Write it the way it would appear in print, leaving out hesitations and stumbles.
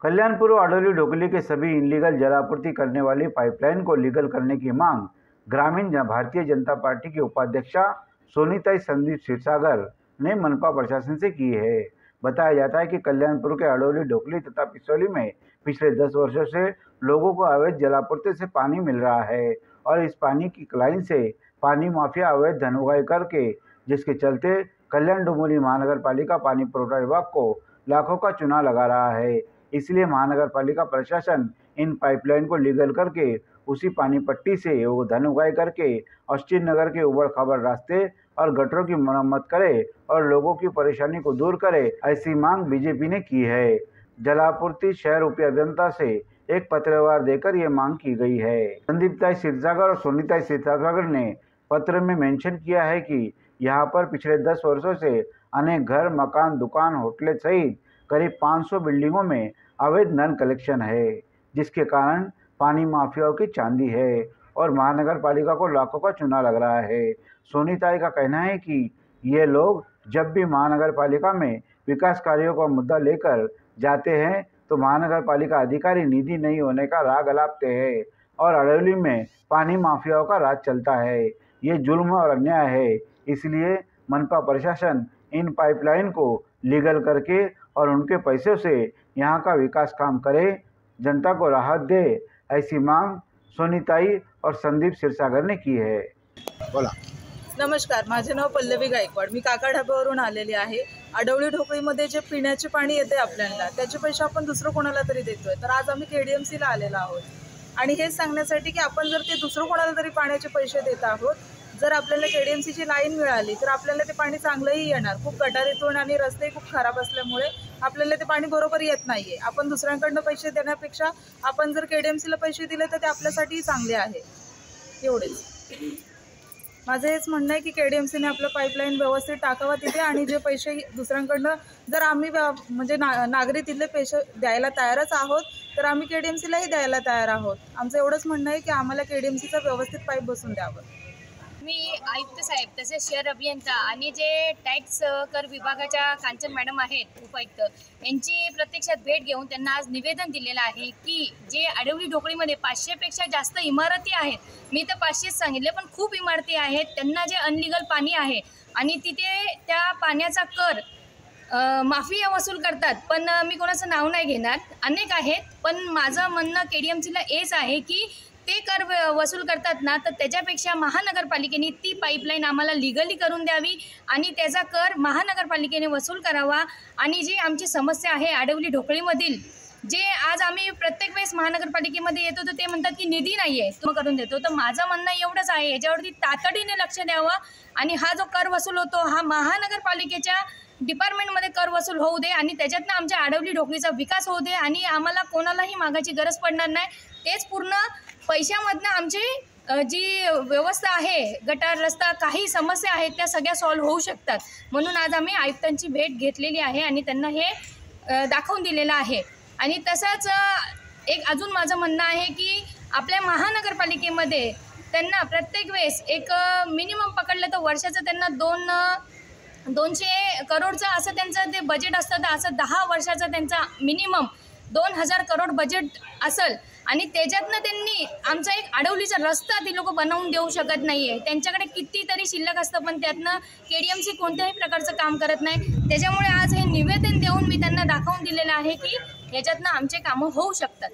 कल्याणपुर अडोली ढोकली के सभी इनलीगल जलापूर्ति करने वाली पाइपलाइन को लीगल करने की मांग ग्रामीण भारतीय जनता पार्टी की उपाध्यक्षा सोनीताई संदीप क्षीरसागर ने मनपा प्रशासन से की है। बताया जाता है कि कल्याणपुर के अडोली ढोकली तथा पिसौली में पिछले 10 वर्षों से लोगों को अवैध जलापूर्ति से पानी मिल रहा है और इस पानी की लाइन से पानी माफिया अवैध धन उगाही करके, जिसके चलते कल्याण डोंबिवली महानगर पालिका पानी पुरवठा विभाग को लाखों का चूना लगा रहा है। इसलिए महानगर पालिका प्रशासन इन पाइपलाइन को लीगल करके उसी पानी पट्टी से वो धन उगाही करके अश्चिन नगर के उबड़ खाबड़ रास्ते और गटरों की मरम्मत करे और लोगों की परेशानी को दूर करे, ऐसी मांग बीजेपी ने की है। जलापूर्ति शहर उप अभियंता से एक पत्रव्यवहार देकर ये मांग की गई है। संदीपताई क्षीरसागर और सोनीताई क्षीरसागर ने पत्र में मेंशन किया है कि यहाँ पर पिछले 10 वर्षों से अनेक घर, मकान, दुकान, होटलें सहित करीब 500 बिल्डिंगों में अवैध नल कलेक्शन है, जिसके कारण पानी माफियाओं की चांदी है और महानगर पालिका को लाखों का चूना लग रहा है। सोनीताई का कहना है कि ये लोग जब भी महानगर पालिका में विकास कार्यों का मुद्दा लेकर जाते हैं तो महानगर पालिका अधिकारी निधि नहीं होने का राग अलापते हैं और अडोली में पानी माफियाओं का राज चलता है। ये जुल्म और अन्याय है, इसलिए मनपा प्रशासन इन पाइपलाइन को लीगल करके और उनके पैसों से यहाँ का विकास काम करे, जनता को राहत दे, ऐसी मांग सोनीताई और संदीप क्षीरसागर ने की है। बोला। नमस्कार, माझे नाव पल्लवी गायकवाड, मी काका ढाब्यावरून आलेले आहे। अडवली ढोकळीमध्ये जे पिण्याचे पाणी येते आपल्याला, त्याचे पैसे आपण दुसरं कोणाला तरी देतोय। तर आज आम्ही केडीएमसीला आलेलो आहोत आणि हेच सांगण्यासाठी की आपण जर ते दुसरं कोणाला तरी पाण्याचे पैसे देत आहोत, जर आपल्याला केडीएमसीची लाईन मिळाली तर आपल्याला ते पाणी चांगलंही येणार। खूप गटारीतून आणि रस्ते खूप खराब असल्यामुळे आपल्याला ते पाणी बरोबर येत नाहीये। आपण दुसऱ्यांकडून पैसे देण्यापेक्षा आपण जर केडीएमसीला पैसे दिले तर ते आपल्यासाठी चांगले आहे। एवढेच माझं हेच म्हणणं आहे की केडीएमसीने आपलं पाईपलाईन व्यवस्थित टाकावा तिथे आणि जे पैसे दुसऱ्यांकडून जर आम्ही म्हणजे नागरिक तिथले पैसे द्यायला तयारच आहोत तर आम्ही केडीएमसीलाही द्यायला तयार आहोत। आमचं एवढंच म्हणणं आहे की आम्हाला केडीएमसीचा व्यवस्थित पाईप बसवून द्यावं। मी आयुक्त साहेब तसेच शहर अभियंता आणि जे टॅक्स कर विभागाच्या कांचन मॅडम आहेत उपायुक्त, यांची प्रत्यक्षात भेट घेऊन त्यांना आज निवेदन दिलेलं आहे की जे अडवली ढोकळीमध्ये 500पेक्षा जास्त इमारती आहेत, मी तर 500च सांगितले पण खूप इमारती आहेत, त्यांना जे अनलिगल पाणी आहे आणि तिथे त्या पाण्याचा कर माफिया वसूल करतात। पण मी कोणाचं नाव नाही घेणार, अनेक आहेत, पण माझं म्हणणं केडीएमसीला हेच आहे की ते कर वसूल करतात ना, तर त्याच्यापेक्षा महानगरपालिकेने ती पाईपलाईन आम्हाला लीगली करून द्यावी आणि त्याचा कर महानगरपालिकेने वसूल करावा। आणि जी आमची समस्या आहे अडवली ढोकळीमधील, जे आज आम्ही प्रत्येक वेळेस महानगरपालिकेमध्ये येतो तर ते म्हणतात की निधी नाही आहे, तो करून देतो। तर माझं म्हणणं एवढंच आहे, याच्यावरती तातडीने लक्ष द्यावं आणि हा जो कर वसूल होतो हा महानगरपालिकेच्या डिपार्टमेंटमध्ये कर वसूल होऊ दे आणि त्याच्यातनं आमच्या अडवली ढोकळीचा विकास होऊ दे आणि आम्हाला कोणालाही मागायची गरज पडणार नाही। तेच पूर्ण पैशामधनं आमची जी व्यवस्था आहे, गटार, रस्ता, काही समस्या आहेत त्या सगळ्या सॉल्व्ह होऊ शकतात। म्हणून आज आम्ही आयुक्तांची भेट घेतलेली आहे आणि त्यांना हे दाखवून दिलेलं आहे। आणि तसंच एक अजून माझं म्हणणं आहे की आपल्या महानगरपालिकेमध्ये त्यांना प्रत्येक वेळेस एक मिनिमम पकडलं तर वर्षाचं त्यांना 200 करोडचं असं त्यांचं ते बजेट असतं, तर असं 10 वर्षाचा त्यांचा मिनिमम 2000 करोड बजेट असेल आणि त्याच्यातनं त्यांनी आमचा एक अडवलीचा रस्ता ती लोक बनवून देऊ शकत नाही आहे। त्यांच्याकडे कितीतरी शिल्लक असतं पण त्यातनं केडीएमसी कोणत्याही प्रकारचं काम करत नाही। त्याच्यामुळे आज हे निवेदन देऊन मी त्यांना दाखवून दिलेलं आहे की याच्यातनं आमचे कामं होऊ शकतात।